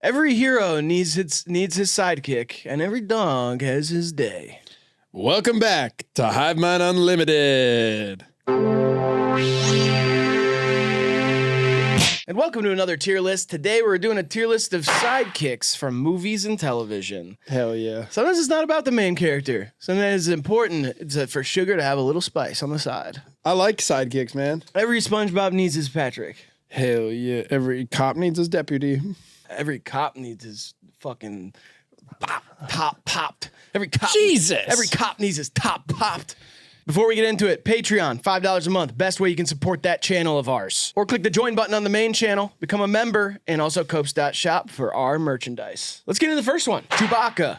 Every hero needs his sidekick, and every dog has his day. Welcome back to HIVEMIND Unlimited. And welcome to another tier list. Today we're doing a tier list of sidekicks from movies and television. Hell yeah. Sometimes it's not about the main character. Sometimes it's important for sugar to have a little spice on the side. I like sidekicks, man. Every SpongeBob needs his Patrick. Hell yeah. Every cop needs his deputy. Every cop needs his fucking top popped. Every cop needs his top popped. Before we get into it, Patreon, $5 a month. Best way you can support that channel of ours. Or click the join button on the main channel, become a member, and also copes.shop for our merchandise. Let's get into the first one. Chewbacca.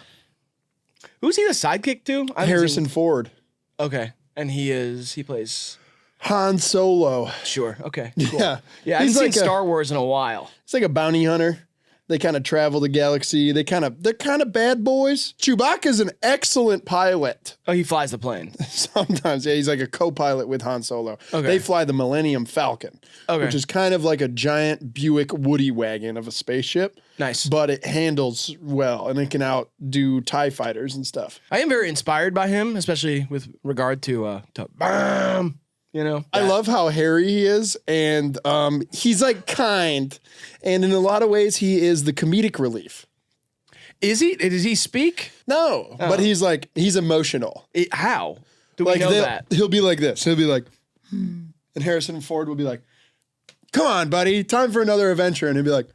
Who's he the sidekick to? Harrison Ford. Okay. And he plays Han Solo. Sure. Okay. Cool. Yeah. Yeah, I haven't seen Star Wars in a while. It's like a bounty hunter. They kind of travel the galaxy. They're kind of bad boys. Chewbacca's an excellent pilot. Oh, he flies the plane. Sometimes, yeah, he's like a co-pilot with Han Solo. Okay. They fly the Millennium Falcon, okay, which is kind of like a giant Buick Woody wagon of a spaceship. Nice. But it handles well, and it can outdo TIE fighters and stuff. I am very inspired by him, especially with regard to BAM! You know, I love how hairy he is, and he's like kind, and in a lot of ways, he is the comedic relief. Is he? Does he speak? No, but he's emotional. How do we know that? He'll be like this. He'll be like, and Harrison Ford will be like, "Come on, buddy, time for another adventure," and he'll be like,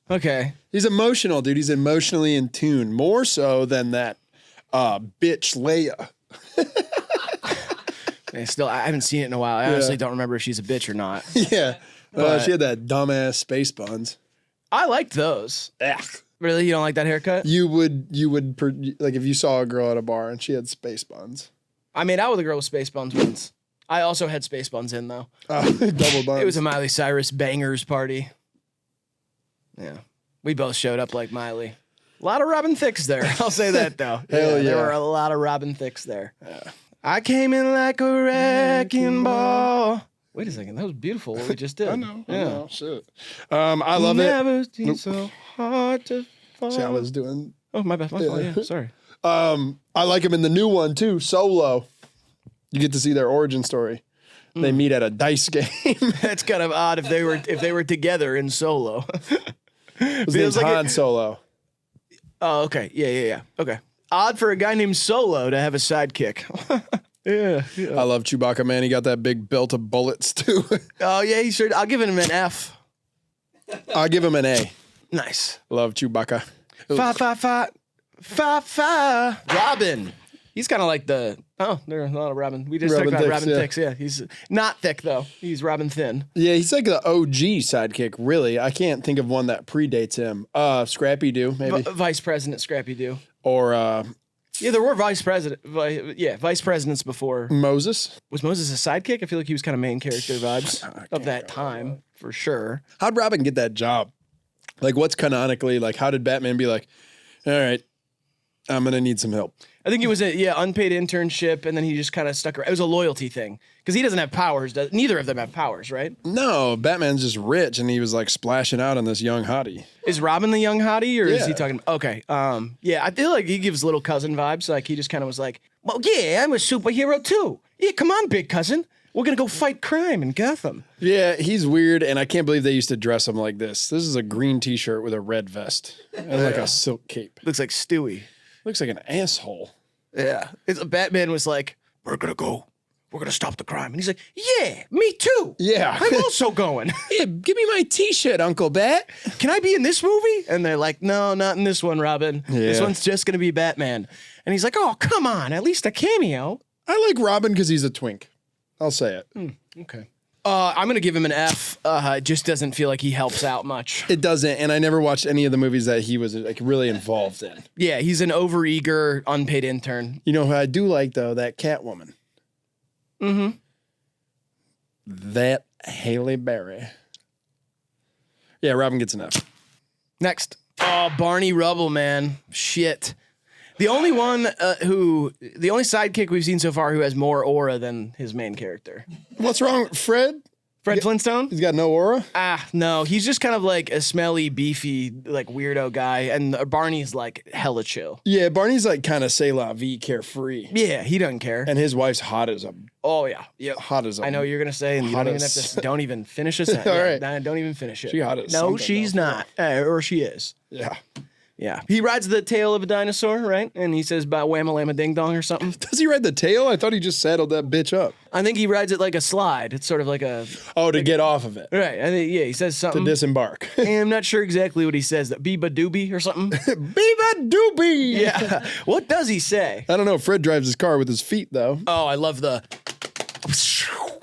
Okay. He's emotional, dude. He's emotionally in tune, more so than that bitch Leia. I haven't seen it in a while. I honestly don't remember if she's a bitch or not. Yeah. She had that dumbass space buns. I liked those. Ugh. Really? You don't like that haircut? You would like if you saw a girl at a bar and she had space buns. I made out with a girl with space buns once. I also had space buns in, though. Double buns. It was a Miley Cyrus bangers party. Yeah. We both showed up like Miley. A lot of Robin Thicke's there. I'll say that, though. Hell yeah. There were a lot of Robin Thicke's there. Yeah. I came in like a wrecking ball. Wait a second. That was beautiful what we just did. I know. Yeah. I know. Shit. I love Never it. Never so hard to fall. See, I was doing. Oh, my bad. My fault. Yeah, sorry. I like him in the new one, too, Solo. You get to see their origin story. They meet at a dice game. That's kind of odd if they were together in Solo. His name's Han Solo. Oh, okay. Yeah. Okay. Odd for a guy named Solo to have a sidekick. Yeah. I love Chewbacca, man. He got that big belt of bullets, too. Oh, yeah, he sure. I'll give him an F. I'll give him an A. Nice. Love Chewbacca. 5. Robin. He's kind of like there are a lot of Robin. We just talked about Robin Thicks. Yeah, he's not thick, though. He's Robin thin. Yeah, he's like the OG sidekick, really. I can't think of one that predates him. Scrappy Doo, maybe. Vice President Scrappy Doo. Or, yeah, there were vice presidents before. Moses. Was Moses a sidekick? I feel like he was kind of main character vibes of that time, for sure. How'd Robin get that job? Like, what's canonically, like, how did Batman be like, all right, I'm going to need some help? I think it was unpaid internship, and then he just kind of stuck around. It was a loyalty thing, because he doesn't have powers. Neither of them have powers, right? No, Batman's just rich, and he was, like, splashing out on this young hottie. Is Robin the young hottie, or is he Yeah. talking... Okay, yeah, I feel like he gives little cousin vibes. Like, he just kind of was like, well, yeah, I'm a superhero, too. Yeah, come on, big cousin. We're going to go fight crime in Gotham. Yeah, he's weird, and I can't believe they used to dress him like this. This is a green T-shirt with a red vest and, like, a silk cape. Looks like Stewie. Looks like an asshole. Yeah. Batman was like, we're going to stop the crime. And he's like, yeah, me too. Yeah. I'm also going. Yeah, give me my T-shirt, Uncle Bat. Can I be in this movie? And they're like, no, not in this one, Robin. This Yeah. one's just going to be Batman. And he's like, oh, come on, at least a cameo. I like Robin because he's a twink. I'll say it. Okay. I'm going to give him an F. It just doesn't feel like he helps out much. It doesn't, and I never watched any of the movies that he was like really involved in. Yeah, he's an overeager, unpaid intern. You know who I do like though? That Catwoman. Mm-hmm. That Halle Berry. Yeah, Robin gets an F. Next. Oh, Barney Rubble, man. Shit. The only sidekick we've seen so far who has more aura than his main character. What's wrong, Fred? Fred Flintstone? He's got no aura? No. He's just kind of like a smelly, beefy, like weirdo guy. And Barney's like hella chill. Yeah, Barney's like kind of c'est la vie, carefree. Yeah, he doesn't care. And his wife's hot as a... Oh, yeah. Yep. Hot as a... I know you're going to say, and you don't even have to... Don't even finish this. All right. Don't even finish it. She hot as No, she's not. Or she is. Yeah. Yeah. He rides the tail of a dinosaur, right? And he says, "Ba whamma lamma ding dong" or something. Does he ride the tail? I thought he just saddled that bitch up. I think he rides it like a slide. It's sort of like a... Oh, to get off of it. Right. I think, yeah, he says something. To disembark. And I'm not sure exactly what he says. Beeba doobie or something. Beeba doobie! Yeah. What does he say? I don't know. Fred drives his car with his feet, though. Oh, I love the...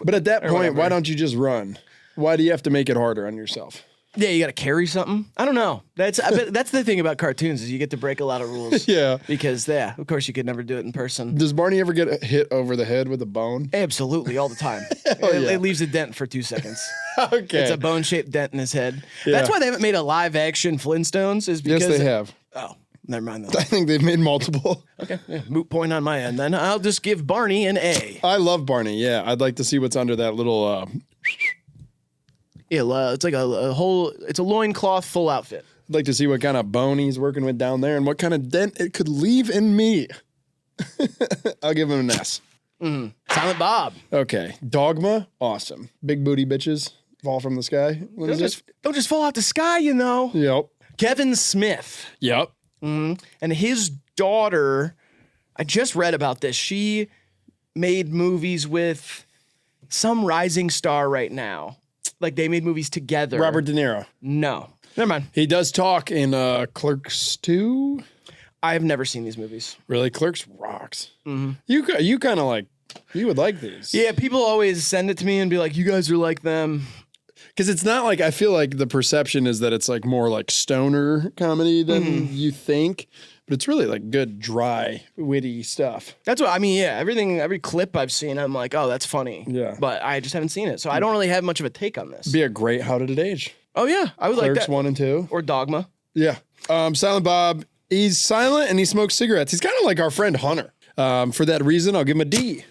But at that point, whatever. why don't you just run? Why do you have to make it harder on yourself? Yeah, you got to carry something. I don't know. I bet that's the thing about cartoons is you get to break a lot of rules. Yeah. Because, of course, you could never do it in person. Does Barney ever get hit over the head with a bone? Absolutely, all the time. Yeah. It leaves a dent for 2 seconds. Okay. It's a bone-shaped dent in his head. Yeah. That's why they haven't made a live-action Flintstones. Is because Yes, they have. Oh, never mind. I think they've made multiple. Okay, moot point on my end. Then I'll just give Barney an A. I love Barney. Yeah, I'd like to see what's under that little. Yeah, it's like a whole. It's a loincloth full outfit. I'd like to see what kind of bone he's working with down there and what kind of dent it could leave in me. I'll give him an S. Silent Bob. Okay, Dogma, awesome. Big booty bitches fall from the sky. What is it? Don't just fall out the sky, you know. Yep. Kevin Smith. Yep. And his daughter, I just read about this. She made movies with some rising star right now. Like they made movies together. Robert De Niro. No. Never mind. He does talk in Clerks 2. I have never seen these movies. Really? Clerks rocks. You kind of like, you would like these. Yeah, people always send it to me and be like, you guys are like them. Because it's not like, I feel like the perception is that it's like more like stoner comedy than you think. But it's really like good, dry, witty stuff. That's what I mean. Yeah, every clip I've seen, I'm like, oh, that's funny. Yeah. But I just haven't seen it. So I don't really have much of a take on this. Be a great How Did It Age? Oh, yeah. I would Clerks like that. 1 and 2. Or Dogma. Yeah. Silent Bob, he's silent and he smokes cigarettes. He's kind of like our friend Hunter. For that reason, I'll give him a D.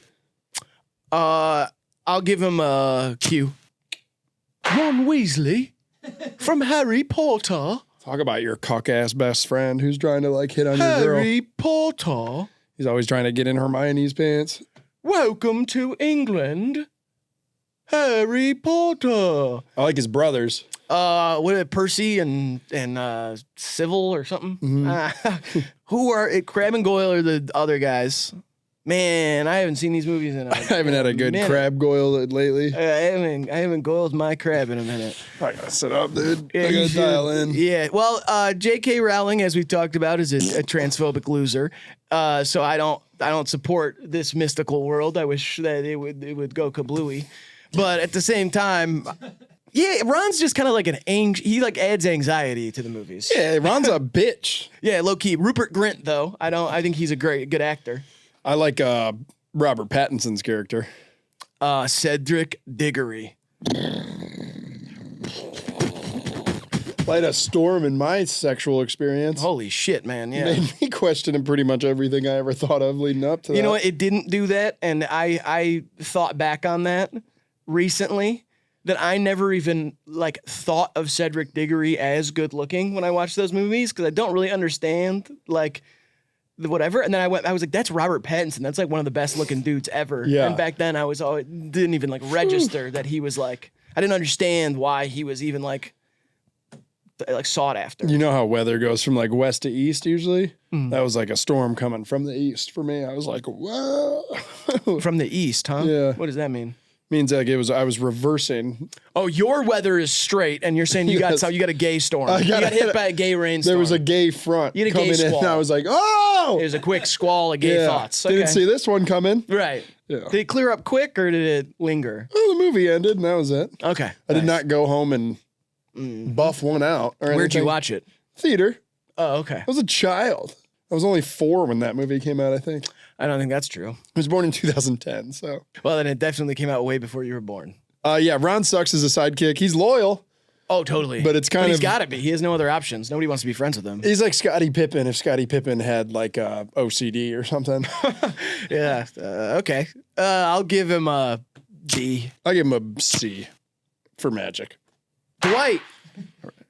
I'll give him a Q. Ron Weasley from Harry Potter. Talk about your cuck-ass best friend who's trying to like hit on your girl. Harry Potter. He's always trying to get in Hermione's pants. Welcome to England. Harry Potter. I like his brothers. What are it, Percy and Civil or something? Who are it? Crab and Goyle are the other guys. Man, I haven't seen these movies in I haven't had a good minute. crab goyle lately. I haven't goiled my crab in a minute. I gotta sit up, dude. Yeah, I you gotta should. dial in. Yeah, well, J.K. Rowling, as we've talked about, is a transphobic loser. So I don't support this mystical world. I wish that it would go kablooey. But at the same time, yeah, Ron's just kind of like he like adds anxiety to the movies. Yeah, Ron's a bitch. Yeah, low key. Rupert Grint, though, I think he's a good actor. I like Robert Pattinson's character. Cedric Diggory. Light a storm in my sexual experience. Holy shit, man! Yeah. Made me question pretty much everything I ever thought of leading up to that. You know what? It didn't do that, and I thought back on that recently. That I never even like thought of Cedric Diggory as good looking when I watched those movies because I don't really understand like whatever. And then I was like, that's Robert Pattinson. That's like one of the best looking dudes ever. Yeah. And back then I didn't even like register that he was like, I didn't understand why he was even like sought after. You know how weather goes from like west to east usually? That was like a storm coming from the east for me. I was like, whoa. From the east, huh? Yeah. What does that mean? Means like I was reversing. Oh, your weather is straight, and you're saying you Yes. got a gay storm. I You got got hit by a gay rainstorm. There was a gay front You had a gay coming in, squall. and I was like, oh! It was a quick squall of gay thoughts. Okay. Didn't see this one coming. Right. Yeah. Did it clear up quick or did it linger? Well, the movie ended, and that was it. Okay. I did not go home and buff one out. Or Where'd you anything. watch it? Theater. Oh, okay. I was a child. I was only 4 when that movie came out, I think. I don't think that's true. I was born in 2010, so. Well, then it definitely came out way before you were born. Yeah, Ron sucks as a sidekick. He's loyal. Oh, totally. But it's kind he's of- got to be. He has no other options. Nobody wants to be friends with him. He's like Scottie Pippen if Scottie Pippen had like OCD or something. Yeah. Okay. I'll give him a B. I'll give him a C. for magic. Dwight,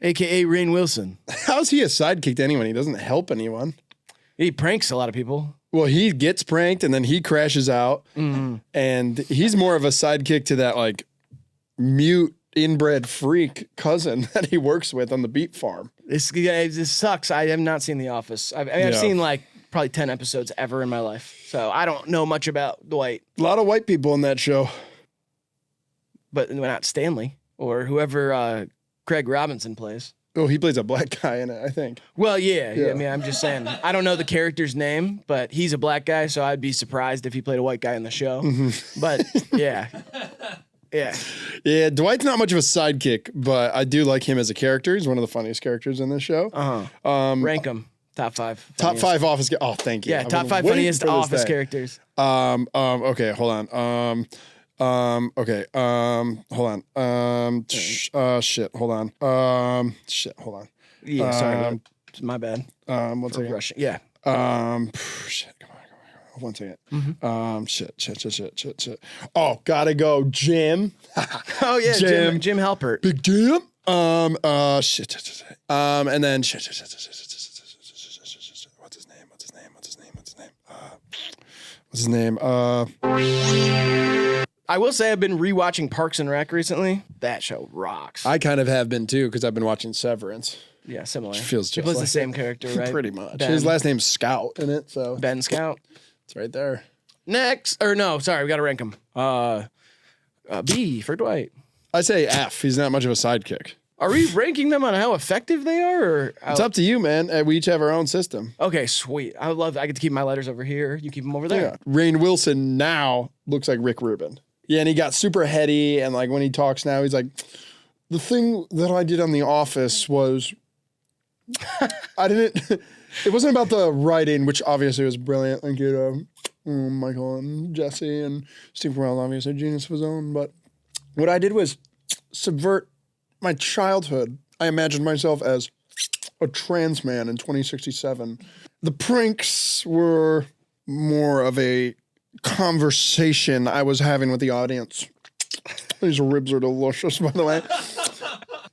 a.k.a. Rainn Wilson. How's he a sidekick to anyone? He doesn't help anyone. He pranks a lot of people. Well, he gets pranked and then he crashes out. Mm-hmm. And he's more of a sidekick to that like mute inbred freak cousin that he works with on the beet farm. This sucks. I have not seen The Office. I've seen like probably 10 episodes ever in my life. So I don't know much about Dwight. A lot of white people in that show. But not Stanley or whoever Craig Robinson plays. Oh, he plays a black guy in it, I think. Well, yeah. I mean, I'm just saying. I don't know the character's name, but he's a black guy, so I'd be surprised if he played a white guy in the show. Mm-hmm. But, yeah. Yeah. Yeah, Dwight's not much of a sidekick, but I do like him as a character. He's one of the funniest characters in this show. Rank him. Top 5. Top 5 Office. Oh, thank you. Yeah, top 5 funniest Office characters. Okay, hold on. Okay. Hold on. Shit. Hold on. Hold on. Yeah. Sorry. My bad. 1 second. Rushing. Yeah. Shit. Come on. 1 second. Mm-hmm. Shit. Oh, gotta go, Jim. Oh yeah, Jim Halpert. Big Jim. Shit. And then shit. What's his name? I will say I've been rewatching Parks and Rec recently. That show rocks. I kind of have been too because I've been watching Severance. Yeah, similar. Which feels just like the same character, right? Pretty much. Ben. His last name's Scout in it, so Ben Scout. It's right there. Next, or no, sorry, we got to rank him. B for Dwight. I say F. He's not much of a sidekick. Are we ranking them on how effective they are, or it's up to you, man. We each have our own system. Okay, sweet. I get to keep my letters over here. You keep them over there. Yeah. Rainn Wilson now looks like Rick Rubin. Yeah, and he got super heady, and like when he talks now, he's like, the thing that I did on The Office was, it wasn't about the writing, which obviously was brilliant. Thank you to Michael and Jesse and Steve Carell, obviously a genius of his own. But what I did was subvert my childhood. I imagined myself as a trans man in 2067. The pranks were more of a conversation I was having with the audience. These ribs are delicious, by the way.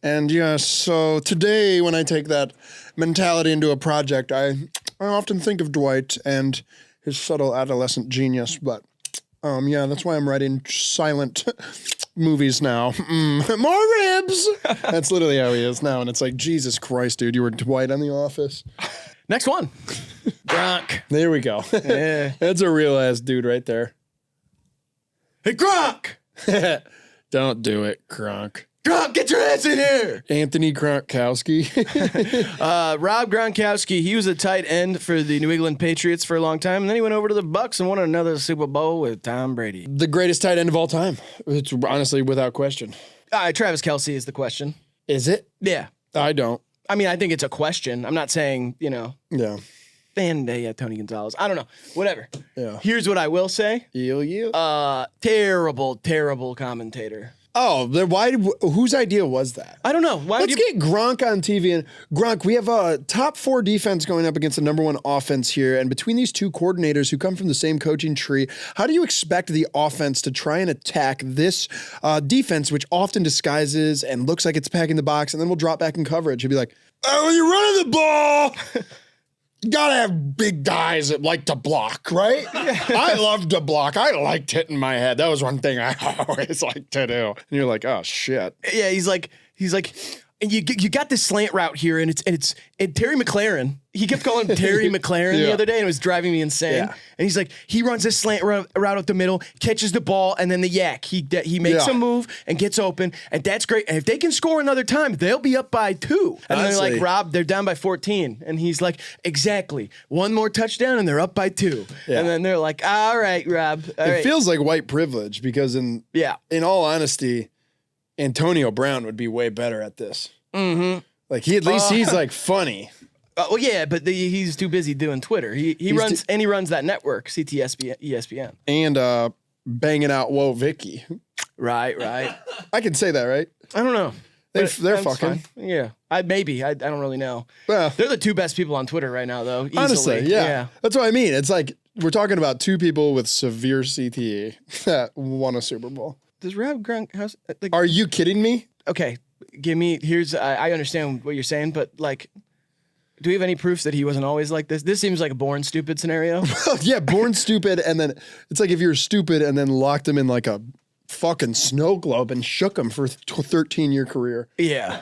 And yes, so today when I take that mentality into a project, I often think of Dwight and his subtle adolescent genius. But yeah, that's why I'm writing silent movies now. More ribs. That's literally how he is now. And it's like, Jesus Christ, dude, you were Dwight on The Office. Next one. Gronk. There we go. Yeah. That's a real ass dude right there. Hey, Gronk! Don't do it, Cronk. Gronk, get your ass in here! Anthony Gronkowski. Rob Gronkowski, he was a tight end for the New England Patriots for a long time, and then he went over to the Bucs and won another Super Bowl with Tom Brady. The greatest tight end of all time. It's honestly without question. Travis Kelce is the question. Is it? Yeah. I don't. I mean, I think it's a question. I'm not saying, Yeah. Tony Gonzalez. I don't know. Whatever. Yeah. Here's what I will say. Terrible, terrible commentator. Oh, then whose idea was that? I don't know. Let's get Gronk on TV. And Gronk, we have a top 4 defense going up against the number 1 offense here. And between these two coordinators who come from the same coaching tree, how do you expect the offense to try and attack this defense, which often disguises and looks like it's packing the box, and then we'll drop back in coverage? He'll be like, oh, you're running the ball. You gotta have big guys that like to block, right? I love to block. I liked hitting my head. That was one thing I always liked to do. And you're like, oh shit. Yeah, he's like, and you got this slant route here, and it's Terry McLaren. He kept calling him Terry McLaren the other day, and it was driving me insane. Yeah. And he's like, he runs this slant route up the middle, catches the ball, and then the yak. He makes a move and gets open, and that's great. And if they can score another time, they'll be up by 2. And they're like, Rob, they're down by 14. And he's like, exactly. One more touchdown, and they're up by 2. Yeah. And then they're like, all right, Rob. It feels like white privilege because in all honesty, Antonio Brown would be way better at this. Mm-hmm. Like he's like funny. Well, yeah, but he's too busy doing Twitter. He runs that network, ESPN, and banging out Whoa Vicky. Right. I can say that, right? I don't know. They're fucking. Fine. Yeah, I don't really know. Well, they're the 2 best people on Twitter right now, though. Easily. Honestly, yeah. That's what I mean. It's like we're talking about 2 people with severe CTE that won a Super Bowl. Does Rob Gronkowski like? Are you kidding me? Okay, give me. Here's. I understand what you're saying, but like, do we have any proofs that he wasn't always like this? This seems like a born stupid scenario. Yeah, born stupid, and then it's like if you're stupid and then locked him in like a fucking snow globe and shook him for a 13-year career. Yeah.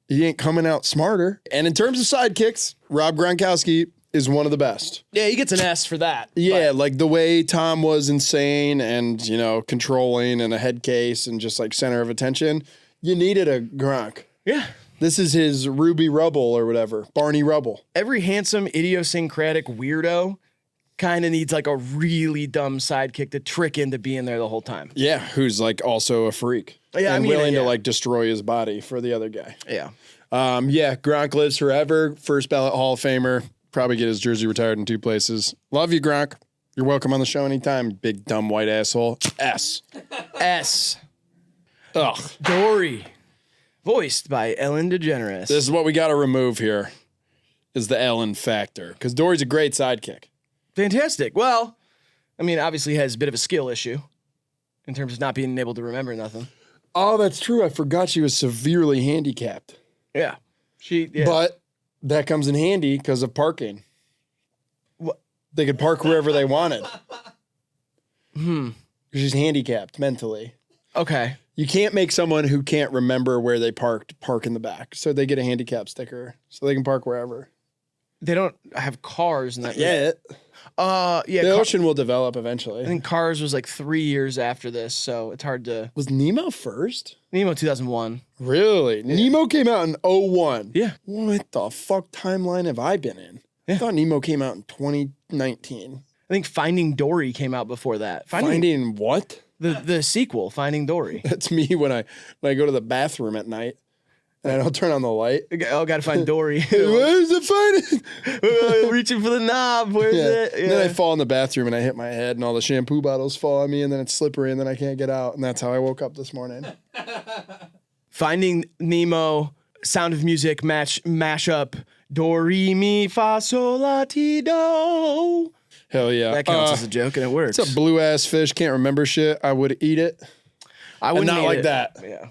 He ain't coming out smarter. And in terms of sidekicks, Rob Gronkowski is one of the best. Yeah, he gets an S for that. Yeah, like the way Tom was insane and, you know, controlling and a head case and just like center of attention. You needed a Gronk. Yeah. This is his Rubble or whatever. Barney Rubble. Every handsome, idiosyncratic weirdo kind of needs like a really dumb sidekick to trick into being there the whole time. Yeah, who's like also a freak. Yeah, and I mean, willing yeah. to like destroy his body for the other guy. Yeah. Yeah, Gronk lives forever. First ballot Hall of Famer. Probably get his jersey retired in 2 places. Love you, Gronk. You're welcome on the show anytime, big dumb white asshole. S. Ugh. Dory. Voiced by Ellen DeGeneres. This is what we got to remove here, is the Ellen factor. Because Dory's a great sidekick. Fantastic. Well, I mean, obviously has a bit of a skill issue in terms of not being able to remember nothing. Oh, that's true. I forgot she was severely handicapped. Yeah. But that comes in handy because of parking. What? They could park wherever they wanted. She's handicapped mentally. Okay. You can't make someone who can't remember where they parked park in the back. So they get a handicap sticker so they can park wherever. They don't have cars in that. Yeah. Yeah. The ocean will develop eventually. I think Cars was like 3 years after this, so it's hard to. Was Nemo first? Nemo 2001. Really? Yeah. Nemo came out in 2001. Yeah. What the fuck timeline have I been in? Yeah. I thought Nemo came out in 2019. I think Finding Dory came out before that. Finding what? The sequel, Finding Dory. That's me when I go to the bathroom at night and I don't turn on the light. Oh, gotta find Dory. Where's the finding? Reaching for the knob. Where's it? Yeah. And then I fall in the bathroom and I hit my head and all the shampoo bottles fall on me and then it's slippery and then I can't get out. And that's how I woke up this morning. Finding Nemo, Sound of Music mashup. Do, re, mi, fa, sol, la, ti, do. Hell yeah. That counts as a joke and it works. It's a blue ass fish. Can't remember shit. I would eat it. I wouldn't not eat like it. that. Yeah.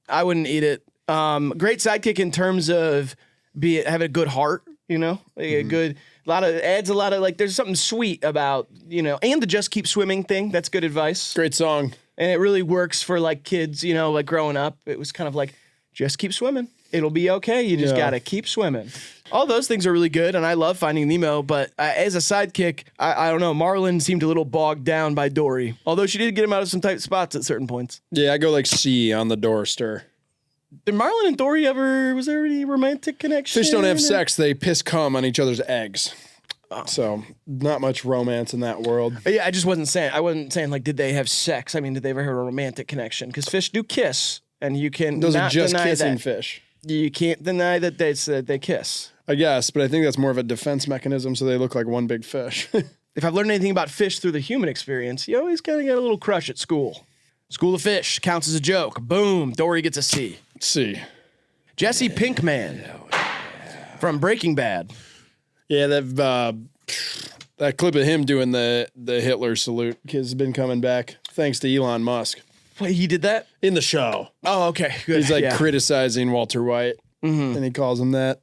I wouldn't eat it. Great sidekick in terms of have a good heart, you know, like a good, adds a lot of like, there's something sweet about, you know, and the just keep swimming thing. That's good advice. Great song. And it really works for like kids, you know, like growing up, it was kind of like, just keep swimming. It'll be okay. You just got to keep swimming. All those things are really good, and I love Finding Nemo, but as a sidekick, I don't know. Marlin seemed a little bogged down by Dory, although she did get him out of some tight spots at certain points. Yeah, I go like C on the door stir. Did Marlin and Dory was there any romantic connection? Fish don't have sex. They piss cum on each other's eggs. So not much romance in that world. Yeah, I wasn't saying like, did they have sex? I mean, did they ever have a romantic connection? Because fish do kiss, and you can Those not are just deny kissing that. fish. You can't deny that they kiss. I guess, but I think that's more of a defense mechanism so they look like one big fish. If I've learned anything about fish through the human experience, you always kind of get a little crush at school. School of Fish counts as a joke. Boom, Dory gets a C. C. Jesse Pinkman from Breaking Bad. Yeah, that clip of him doing the Hitler salute has been coming back thanks to Elon Musk. Wait, he did that? In the show. Oh, okay, good. He's like criticizing Walter White, and he calls him that.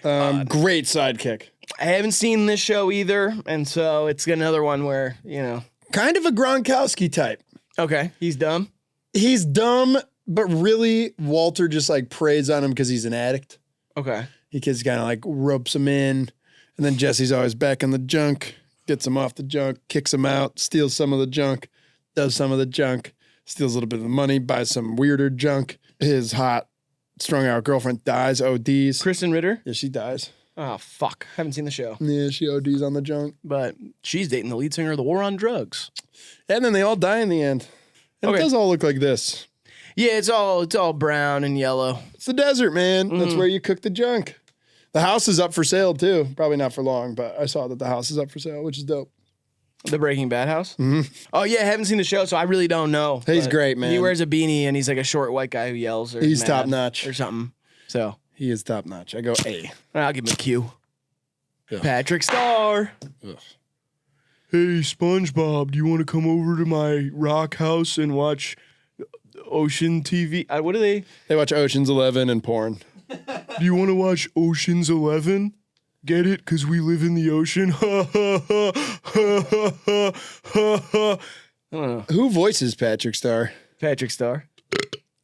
Great sidekick. I haven't seen this show either, and so it's another one where, you know. Kind of a Gronkowski type. Okay, he's dumb. He's dumb, but really Walter just like preys on him because he's an addict. Okay. He just kind of like ropes him in, and then Jesse's always back in the junk, gets him off the junk, kicks him out, steals some of the junk, does some of the junk, steals a little bit of the money, buys some weirder junk. His hot, strung out girlfriend dies, ODs. Kristen Ritter? Yeah, she dies. Oh, fuck. Haven't seen the show. Yeah, she ODs on the junk. But she's dating the lead singer of The War on Drugs. And then they all die in the end. And Okay. it does all look like this. Yeah, it's all brown and yellow. It's the desert, man. That's where you cook the junk. The house is up for sale, too. Probably not for long, but I saw that the house is up for sale, which is dope. The Breaking Bad house? Mm-hmm. Oh, yeah, I haven't seen the show, so I really don't know. He's But great, man. He wears a beanie, and he's like a short white guy who yells. Or He's mad top notch. or something. So He is top notch. I go A. I'll give him a Q. Ugh. Patrick Star. Ugh. Hey, SpongeBob, do you want to come over to my rock house and watch Ocean TV. What are they? They watch Ocean's 11 and porn. Do you want to watch Ocean's 11? Get it? Because we live in the ocean. I don't know. Who voices Patrick Star? Patrick Star.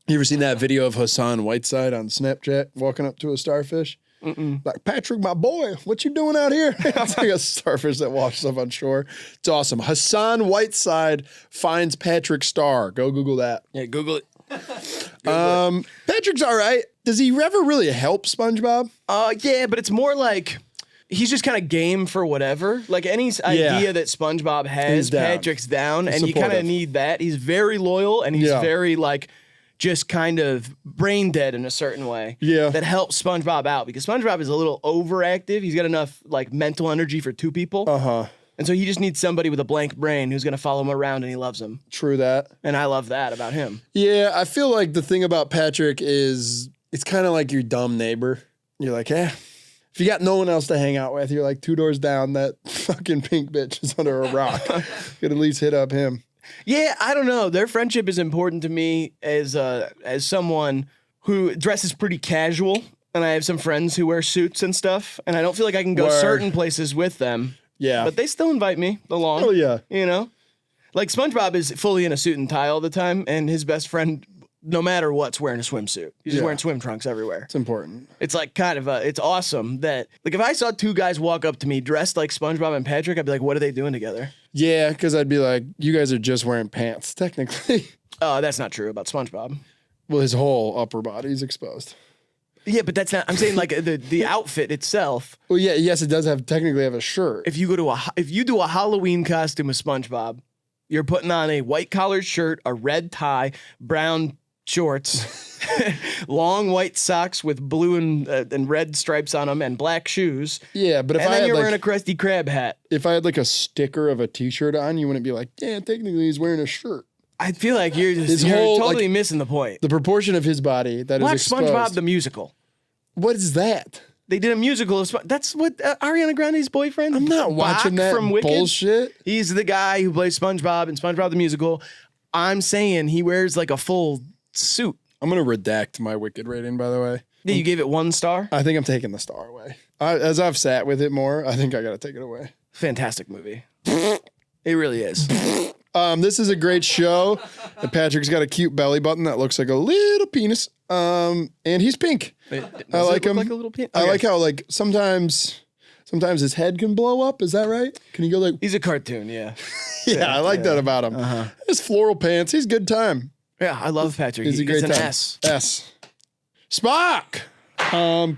You ever seen that video of Hassan Whiteside on Snapchat walking up to a starfish? Like, Patrick, my boy, what you doing out here? It's like a starfish that washes up on shore. It's awesome. Hassan Whiteside finds Patrick Star. Go Google that. Yeah, Google it. Patrick's all right. Does he ever really help SpongeBob? Yeah, but it's more like he's just kind of game for whatever. Like any idea that SpongeBob has, Patrick's down, and you kind of need that. He's very loyal, and he's very like just kind of brain dead in a certain way. Yeah, that helps SpongeBob out because SpongeBob is a little overactive. He's got enough like mental energy for two people. And so he just needs somebody with a blank brain who's going to follow him around and he loves him. True that. And I love that about him. Yeah, I feel like the thing about Patrick is it's kind of like your dumb neighbor. You're like, if you got no one else to hang out with, you're like 2 doors down, that fucking pink bitch is under a rock. Could at least hit up him. Yeah, I don't know. Their friendship is important to me as someone who dresses pretty casual. And I have some friends who wear suits and stuff. And I don't feel like I can go certain places with them. Yeah. But they still invite me along. Oh, yeah. You know? Like SpongeBob is fully in a suit and tie all the time, and his best friend, no matter what's wearing a swimsuit. He's just wearing swim trunks everywhere. It's important. It's like kind of it's awesome that, like, if I saw 2 guys walk up to me dressed like SpongeBob and Patrick, I'd be like, what are they doing together? Yeah, because I'd be like, you guys are just wearing pants, technically. Oh, that's not true about SpongeBob. Well, his whole upper body's exposed. Yeah, but that's not. I'm saying like the outfit itself. Well, yeah, yes, it does technically have a shirt. If you go to if you do a Halloween costume of SpongeBob, you're putting on a white collared shirt, a red tie, brown shorts, long white socks with blue and red stripes on them, and black shoes. Yeah, but if I had you're wearing a Krusty Krab hat. If I had like a sticker of a T-shirt on, you wouldn't be like, yeah, technically he's wearing a shirt. I feel like you're totally missing the point. The proportion of his body that is exposed. Watch SpongeBob the musical. What is that? They did a musical of that's what Ariana Grande's boyfriend. I'm not watching that from bullshit. He's the guy who plays SpongeBob in SpongeBob the musical. I'm saying he wears like a full suit. I'm gonna redact my Wicked rating, by the way. Yeah, you gave it 1 star? I think I'm taking the star away. As I've sat with it more, I think I gotta take it away. Fantastic movie. It really is. This is a great show. And Patrick's got a cute belly button that looks like a little penis. And he's pink. I like him. Like a little penis? I like how like sometimes his head can blow up. Is that right? Can he go like? He's a cartoon. Yeah. Yeah, I like that about him. His floral pants. He's good time. Yeah, I love Patrick. He's a great an time. S. Spock.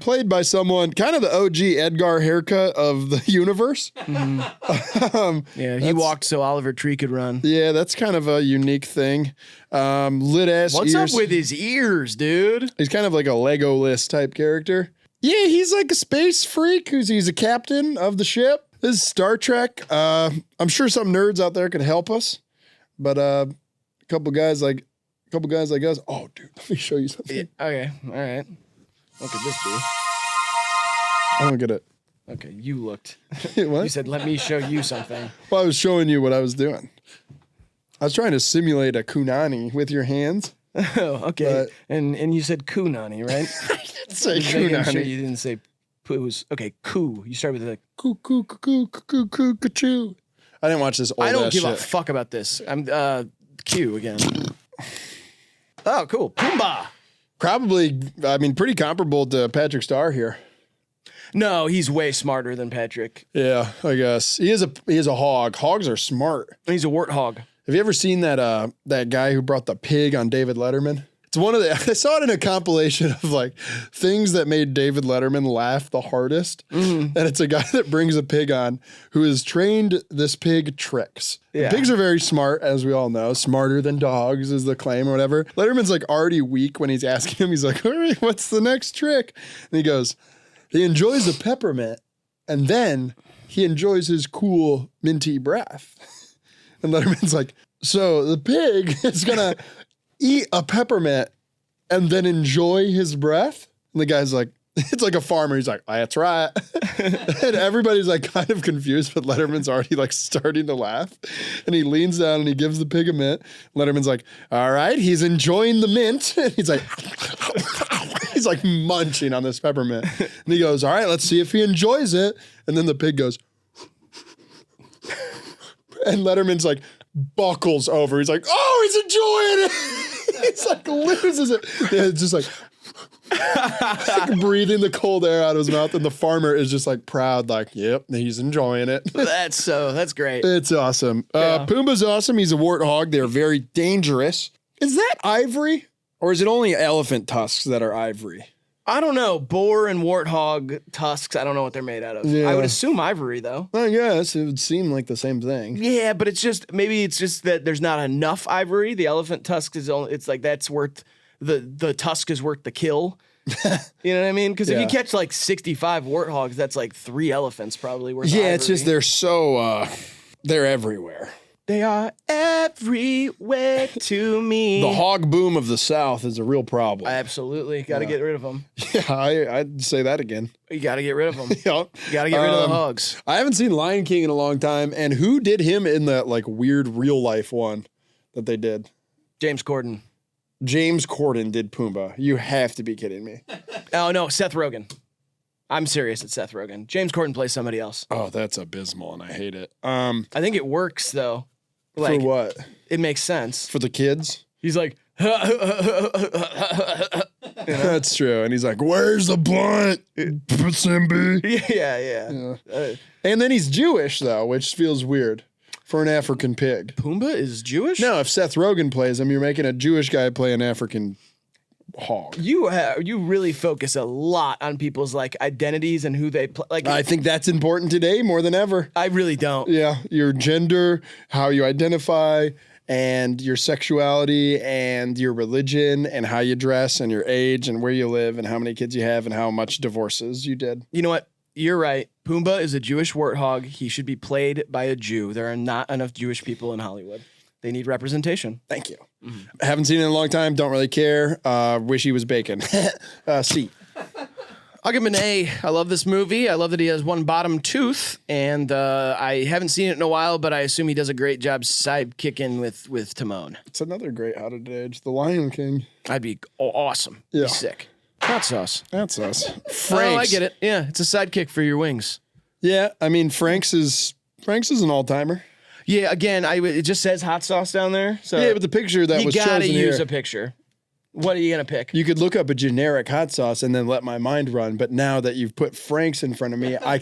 Played by someone, kind of the OG Edgar haircut of the universe. Yeah, he walked so Oliver Tree could run. Yeah, that's kind of a unique thing. Lit ass What's ears. up with his ears, dude? He's kind of like a Legolas type character. Yeah, he's like a space freak he's a captain of the ship. This is Star Trek. I'm sure some nerds out there could help us, but a couple guys like us. Oh, dude, let me show you something. Yeah, okay, all right. What could this be? I don't get it. Okay, you looked. What? You said, let me show you something. Well, I was showing you what I was doing. I was trying to simulate a kunani with your hands. Oh, okay. And you said kunani, right? I didn't say kunani. Sure you didn't say poos. Okay, koo. You start with the Coo. I didn't watch this old I don't ass give shit. a fuck about this. I'm Q again. Oh, cool. Pumbaa. Probably, I mean, pretty comparable to Patrick Star here. No, he's way smarter than Patrick. Yeah, I guess. He is a hog. Hogs are smart. He's a warthog. Have you ever seen that guy who brought the pig on David Letterman? It's one of I saw it in a compilation of like things that made David Letterman laugh the hardest. And it's a guy that brings a pig on who has trained this pig tricks. Yeah. Pigs are very smart, as we all know. Smarter than dogs is the claim or whatever. Letterman's like already weak when he's asking him. He's like, all right, what's the next trick? And he goes, he enjoys a peppermint and then he enjoys his cool minty breath. And Letterman's like, so the pig is going to... eat a peppermint and then enjoy his breath? And the guy's like, It's like a farmer. He's like, that's right. And everybody's like kind of confused, but Letterman's already like starting to laugh. And he leans down and he gives the pig a mint. Letterman's like, all right, he's enjoying the mint. And he's like, he's like munching on this peppermint. And he goes, all right, let's see if he enjoys it. And then the pig goes, and Letterman's like buckles over. He's like, oh, he's enjoying it. He's like loses it. Yeah, it's just like breathing the cold air out of his mouth, and the farmer is just like proud, like, yep, he's enjoying it. That's great. It's awesome. Yeah. Pumbaa's awesome. He's a warthog. They're very dangerous. Is that ivory? Or is it only elephant tusks that are ivory? I don't know. Boar and warthog tusks, I don't know what they're made out of. Yeah. I would assume ivory, though. I guess it would seem like the same thing. Yeah, but maybe it's just that there's not enough ivory. The elephant tusk is only, it's like that's worth, the tusk is worth the kill. You know what I mean? Because if you catch like 65 warthogs, that's like 3 elephants probably worth ivory. It's just they're so, they're everywhere. They are everywhere to me. The hog boom of the South is a real problem. Absolutely. Got to get rid of them. Yeah, I'd say that again. You got to get rid of them. Yep. You got to get rid of the hogs. I haven't seen Lion King in a long time. And who did him in that like weird real life one that they did? James Corden. James Corden did Pumbaa. You have to be kidding me. Oh, no, Seth Rogen. I'm serious, it's Seth Rogen. James Corden plays somebody else. Oh, that's abysmal, and I hate it. I think it works, though. Like, for what? It makes sense. For the kids? He's like, That's true. And he's like, where's the blunt? Simbi. Yeah. And then he's Jewish, though, which feels weird for an African pig. Pumbaa is Jewish? No, if Seth Rogen plays him, you're making a Jewish guy play an African hog. You really focus a lot on people's like identities and who they play. Like, I think that's important today more than ever. I really don't. Yeah, your gender, how you identify, and your sexuality, and your religion, and how you dress, and your age, and where you live, and how many kids you have, and how much divorces you did. You know what? You're right. Pumbaa is a Jewish warthog. He should be played by a Jew. There are not enough Jewish people in Hollywood. They need representation. Thank you. Mm-hmm. I haven't seen it in a long time. Don't really care. Wish he was bacon. C. I'll give him an A. I love this movie. I love that he has one bottom tooth, and I haven't seen it in a while, but I assume he does a great job sidekicking with Timon. It's another great How Did It Age, The Lion King. I'd be awesome. Yeah. Be sick. Hot sauce. That's us. Frank's. Oh, I get it. Yeah, it's a sidekick for your wings. Yeah, I mean, Frank's is an all-timer. Yeah, again, it just says hot sauce down there. So yeah, but the picture that was chosen You gotta use here, a picture. What are you gonna pick? you could look up a generic hot sauce and then let my mind run. But now that you've put Frank's in front of me, I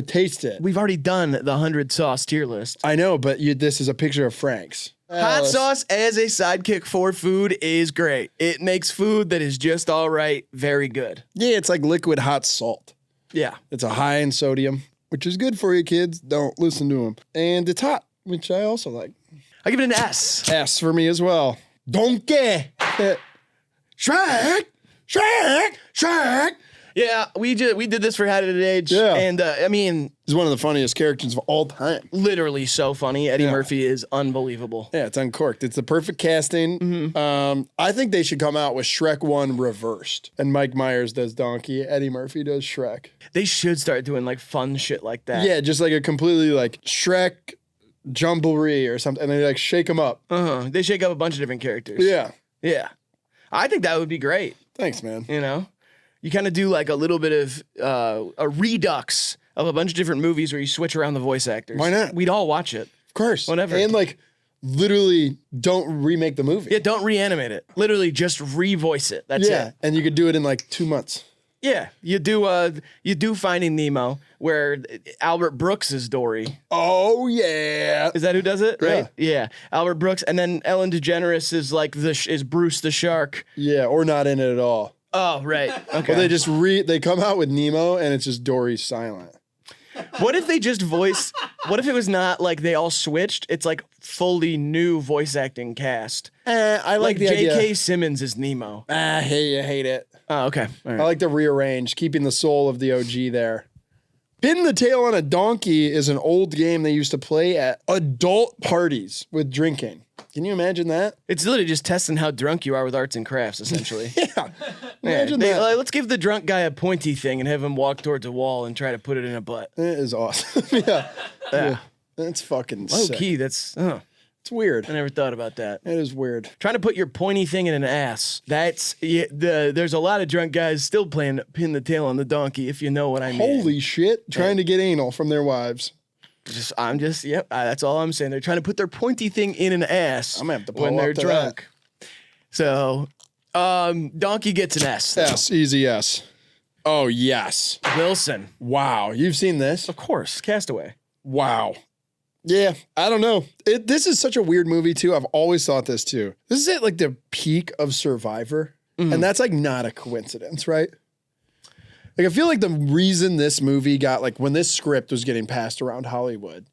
taste it. We've already done the 100 sauce tier list. I know, but this is a picture of Frank's. Hot sauce as a sidekick for food is great. It makes food that is just all right very good. Yeah, it's like liquid hot salt. Yeah. It's a high in sodium, which is good for you kids. Don't listen to them. And it's hot, which I also like. I give it an S. S for me as well. Donkey. Shrek. Yeah, we did this for How Did It Age. Yeah. And I mean, He's one of the funniest characters of all time. literally so funny. Eddie Murphy is unbelievable. Yeah, it's uncorked. It's the perfect casting. Mm-hmm. I think they should come out with Shrek 1 reversed. And Mike Myers does Donkey. Eddie Murphy does Shrek. They should start doing like fun shit like that. Yeah, just like a completely like Shrek Jumblery or something. And they like shake them up. They shake up a bunch of different characters. Yeah. Yeah. I think that would be great. Thanks, man. You know? You kind of do like a little bit of a redux of a bunch of different movies where you switch around the voice actors. Why not? We'd all watch it. Of course. Whatever. And like literally don't remake the movie. Yeah, don't reanimate it. Literally just revoice it. That's it. And you could do it in like 2 months. Yeah, you do Finding Nemo where Albert Brooks is Dory. Oh yeah. Is that who does it? Yeah. Right? Yeah. Albert Brooks, and then Ellen DeGeneres is like is Bruce the shark. Yeah, or not in it at all. Oh, right. Okay. Well, they come out with Nemo and it's just Dory silent. What if they just what if it was not like they all switched? It's like fully new voice acting cast. I like the J.K. idea. Simmons is Nemo. I hate it. Oh, okay. All I right. like to rearrange, keeping the soul of the OG there. Pin the Tail on a Donkey is an old game they used to play at adult parties with drinking. Can you imagine that? It's literally just testing how drunk you are with arts and crafts, essentially. Yeah. Imagine that. Let's give the drunk guy a pointy thing and have him walk towards a wall and try to put it in a butt. It is awesome. Yeah. That's fucking Low sick. key, that's... It's weird. I never thought about that. It is weird. Trying to put your pointy thing in an ass. There's a lot of drunk guys still playing Pin the Tail on the Donkey, if you know what I mean. Holy shit. Trying to get anal from their wives. That's all I'm saying. They're trying to put their pointy thing in an ass. I'm gonna have to pull when they're up to drunk. So, Donkey gets an S. Though. S, easy S. Oh, yes. Wilson. Wow. You've seen this? Of course. Castaway. Wow. Yeah, I don't know. This is such a weird movie, too. I've always thought this, too. This is at, like, the peak of Survivor. Mm-hmm. And that's, like, not a coincidence, right? Like, I feel like the reason this movie got, like, when this script was getting passed around Hollywood,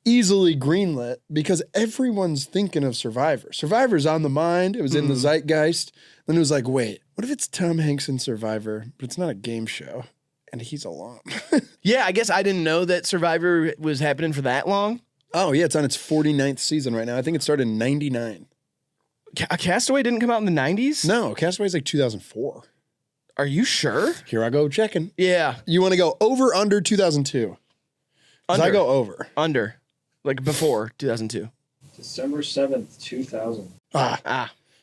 easily greenlit because everyone's thinking of Survivor. Survivor's on the mind. It was in the zeitgeist. Then it was like, wait, what if it's Tom Hanks in Survivor, but it's not a game show? And he's alone. Yeah, I guess I didn't know that Survivor was happening for that long. Oh, yeah, it's on its 49th season right now. I think it started in 99. Castaway didn't come out in the 90s? No, Castaway's like 2004. Are you sure? Here I go checking. Yeah. You want to go over, under 2002? Because I go over. Under. Like before 2002. December 7th, 2000.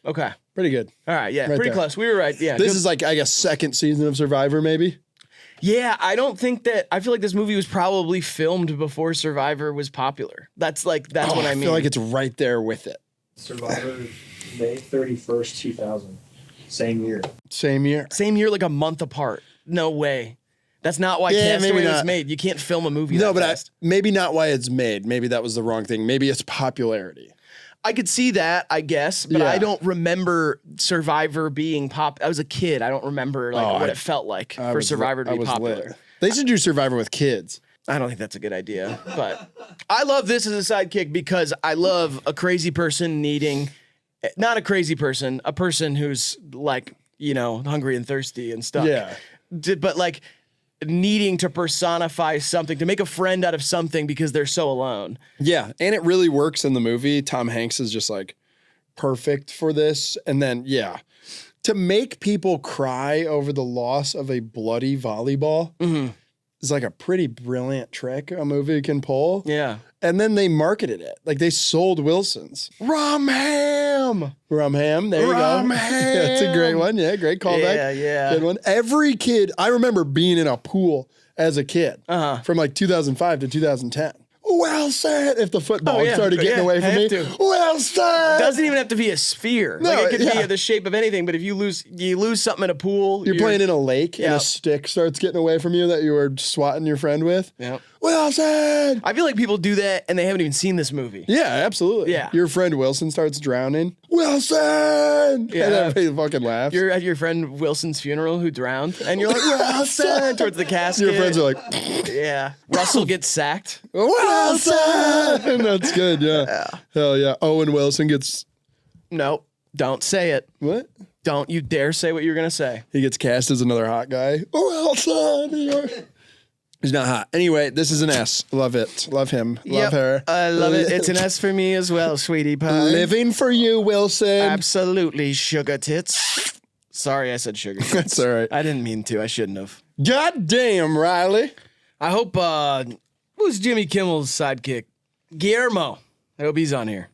Okay. Pretty good. All right, yeah, Right pretty there. close. We were right, yeah. This is like, I guess, second season of Survivor, maybe? Yeah, I don't think that... I feel like this movie was probably filmed before Survivor was popular. That's what I mean. I feel like it's right there with it. Survivor, May 31st, 2000. Same year. Same year. Same year, like a month apart. No way. That's not why Yeah, Castaway maybe was not. made. You can't film a movie No, that but fast. maybe not why it's made. Maybe that was the wrong thing. Maybe it's popularity. I could see that, I guess, but Yeah. I don't remember Survivor being pop. I was a kid. I don't remember what it felt like for Survivor to be popular. Lit. They should do Survivor with kids. I don't think that's a good idea, but I love this as a sidekick because I love a crazy person not a crazy person, a person who's like, hungry and thirsty and stuff. Yeah. But like needing to personify something, to make a friend out of something because they're so alone. Yeah, and it really works in the movie. Tom Hanks is just like perfect for this. And then, yeah, to make people cry over the loss of a bloody volleyball is like a pretty brilliant trick a movie can pull. Yeah. And then they marketed it. Like they sold Wilson's. Rum ham. Rum ham. There you Rum go. ham. That's a great one. Yeah, great callback. Yeah. Good one. Every kid, I remember being in a pool as a kid from like 2005 to 2010. Wilson, if the football started getting away from me. Wilson! Doesn't even have to be a sphere. No, like it could be the shape of anything, but if you lose something in a pool. You're playing in a lake and a Yep. stick starts getting away from you that you were swatting your friend with. Yep. Wilson! I feel like people do that and they haven't even seen this movie. Yeah, absolutely. Yeah. Your friend Wilson starts drowning. Wilson! Yeah. And everybody fucking laughs. You're at your friend Wilson's funeral who drowned, and you're like, Wilson, towards the casket. Your friends are like, yeah. Russell gets sacked. Wilson! That's good, yeah. Hell yeah. Owen Wilson gets, Nope. Don't say it. what? Don't you dare say what you're going to say. He gets cast as another hot guy. Wilson! He's not hot. Anyway, this is an S. Love it. Love him. Love her. I love it. It's an S for me as well, sweetie pie. Living for you, Wilson. Absolutely, sugar tits. Sorry I said sugar tits. That's all right. I didn't mean to. I shouldn't have. God damn, Riley. I hope, who's Jimmy Kimmel's sidekick? Guillermo. I hope he's on here.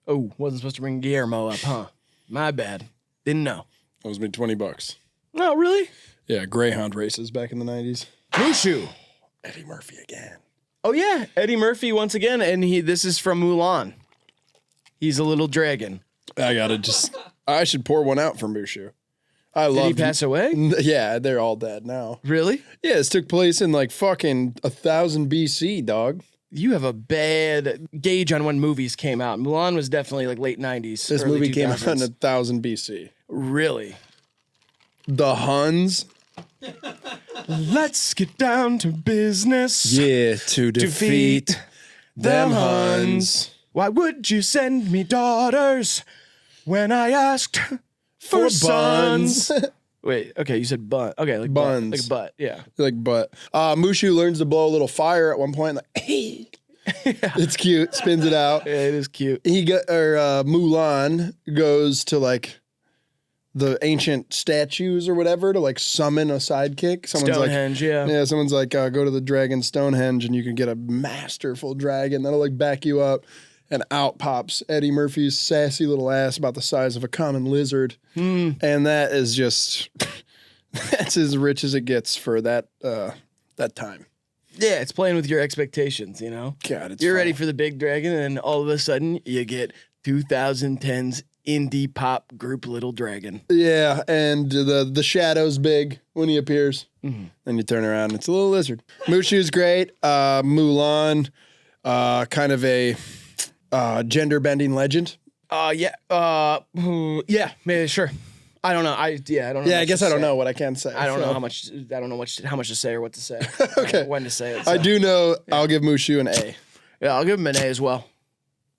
Oh, wasn't supposed to bring Guillermo up, huh? My bad. Didn't know. Owes me $20. No, really? Yeah, Greyhound races back in the 90s. Mushu. Eddie Murphy again. Oh, yeah. Eddie Murphy once again, and this is from Mulan. He's a little dragon. I should pour one out for Mushu. Did he pass away? Yeah, they're all dead now. Really? Yeah, this took place in like fucking 1000 BC, dog. You have a bad gauge on when movies came out. Mulan was definitely like late 90s. This early movie came out 2000s. in 1000 BC. Really? The Huns. Let's get down to business. Yeah, to defeat them Huns. Why would you send me daughters when I asked for sons? Wait, okay, you said bun. Okay, like Buns. like butt, yeah. Like butt. Mushu learns to blow a little fire at one point. Like, hey. It's cute. Spins it out. Yeah, it is cute. Mulan goes to like the ancient statues or whatever to like summon a sidekick. Someone's Stonehenge, like, yeah, someone's like, go to the dragon Stonehenge and you can get a masterful dragon that'll like back you up. And out pops Eddie Murphy's sassy little ass about the size of a common lizard. And that is just, that's as rich as it gets for that time. Yeah, it's playing with your expectations, you know? God, it's You're fun. ready for the big dragon, and all of a sudden, you get 2010's indie pop group Little Dragon. Yeah, and the shadow's big when he appears. Then you turn around, and it's a little lizard. Mushu's great. Mulan, kind of a gender-bending legend. Yeah, maybe, sure. I don't know. I don't know. Yeah, I guess I don't know what I can say. I don't know how much to say or what to say. Okay. When to say it. I so. do know I'll give Mushu an A. Yeah, I'll give him an A as well.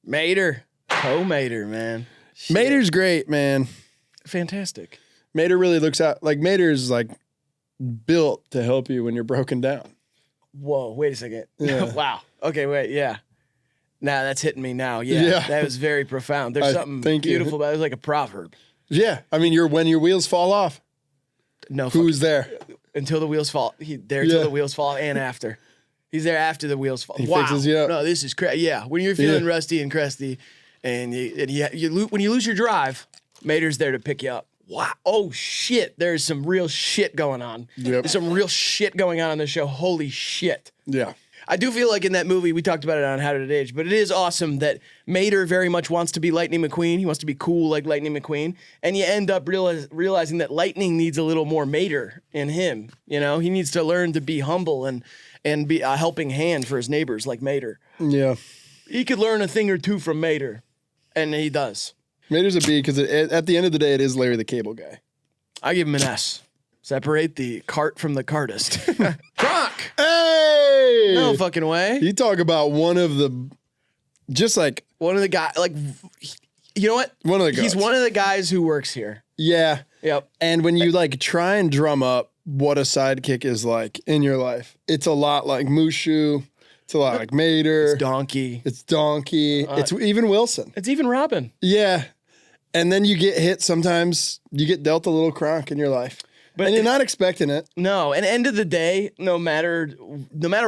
Mater. Mater, man. Shit. Mater's great, man. Fantastic. Mater really looks out. Like, Mater's like built to help you when you're broken down. Whoa, wait a second. Yeah. Wow. Okay, wait, yeah. Now that's hitting me now. Yeah. That was very profound. There's something beautiful about it. It was like a proverb. Yeah. I mean, when your wheels fall off, No, who's there? until the wheels fall. He's there till the wheels fall and after. He's there after the wheels fall. He wow. fixes you up. No, this is crazy. Yeah, when you're feeling rusty and crusty, and when you lose your drive, Mater's there to pick you up. Wow. Oh shit. There's some real shit going on. Yep. There's some real shit going on this show. Holy shit. Yeah. I do feel like in that movie, we talked about it on How Did It Age, but it is awesome that Mater very much wants to be Lightning McQueen. He wants to be cool like Lightning McQueen. And you end up realizing that Lightning needs a little more Mater in him. You know, he needs to learn to be humble and be a helping hand for his neighbors like Mater. Yeah. He could learn a thing or two from Mater, and he does. Mater's a B because at the end of the day, it is Larry the Cable Guy. I give him an S. Separate the cart from the cartist. Cronk! Hey! No fucking way. You talk about one of the guys, like, you know what? One of the He's goats. one of the guys who works here. Yeah. Yep. And when you like try and drum up what a sidekick is like in your life, it's a lot like Mushu. It's a lot like Mater. Donkey. It's Donkey. It's even Wilson. It's even Robin. Yeah. And then you get hit sometimes. You get dealt a little Cronk in your life. And you're not expecting it. No, and end of the day, no matter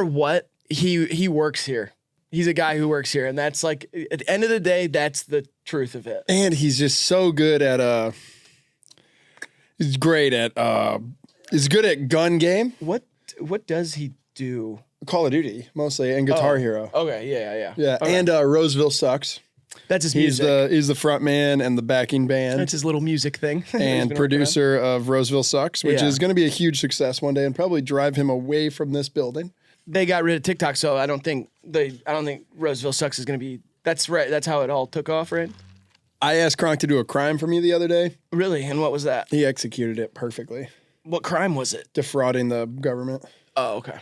what, he works here. He's a guy who works here, and that's like at the end of the day, that's the truth of it. And he's just so good at he's great at he's good at gun game. What does he do? Call of Duty mostly and Guitar Hero. Okay, yeah. Yeah, Okay. and Roseville Sucks. That's his He's music. he's the front man and the backing band. That's his little music thing. And producer of Roseville Sucks, which Yeah. is going to be a huge success one day and probably drive him away from this building. They got rid of TikTok, so I don't think Roseville Sucks is going to be. That's right. That's how it all took off, right? I asked Cronk to do a crime for me the other day. Really? And what was that? He executed it perfectly. What crime was it? Defrauding the government. Oh, okay.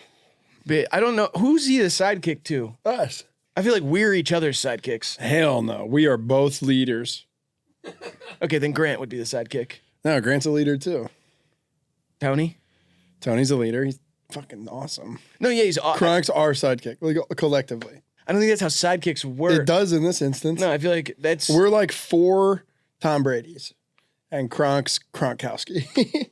But I don't know. Who's he the sidekick to? Us. I feel like we're each other's sidekicks. Hell no. We are both leaders. Okay, then Grant would be the sidekick. No, Grant's a leader too. Tony? Tony's a leader. He's fucking awesome. No, yeah, he's. Cronk's our sidekick, like, collectively. I don't think that's how sidekicks work. It does in this instance. No, I feel like that's. We're like 4 Tom Brady's, and Kronk's Kronkowski.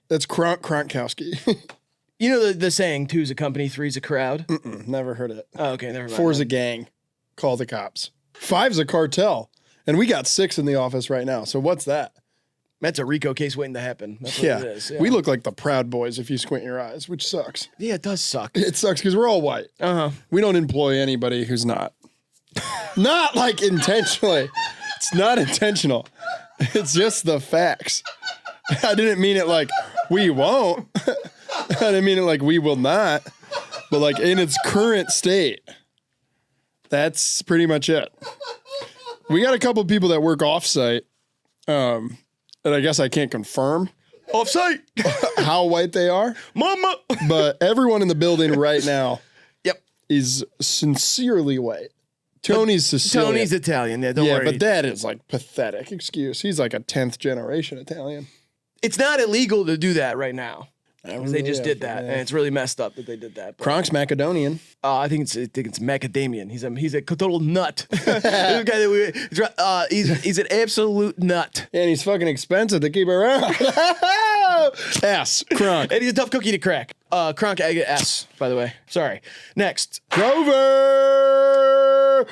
That's Kronkowski. You know the saying, two's a company, three's a crowd? Never heard it. Oh, okay, never mind. 4's a gang. Call the cops. 5's a cartel. And we got 6 in the office right now. So what's that? That's a RICO case waiting to happen. That's what it is. Yeah. We look like the Proud Boys if you squint your eyes, which sucks. Yeah, it does suck. It sucks because we're all white. Uh-huh. We don't employ anybody who's not. Not like intentionally. It's not intentional. It's just the facts. I didn't mean it like we won't. I didn't mean it like we will not. But like in its current state, that's pretty much it. We got a couple of people that work off-site, that I guess I can't confirm Off-site! how white they are. Mama! But everyone in the building right now Yep. is sincerely white. Tony's Sicilian. Tony's Italian. Yeah, don't worry. But that is like pathetic excuse. He's like a 10th generation Italian. It's not illegal to do that right now. They just did that, and it's really messed up that they did that. But, Cronk's Macedonian. I think it's macadamian. He's a total nut. He's an absolute nut. And he's fucking expensive to keep around. S. Cronk. And he's a tough cookie to crack. Cronk, I get S, by the way. Sorry. Next. Grover.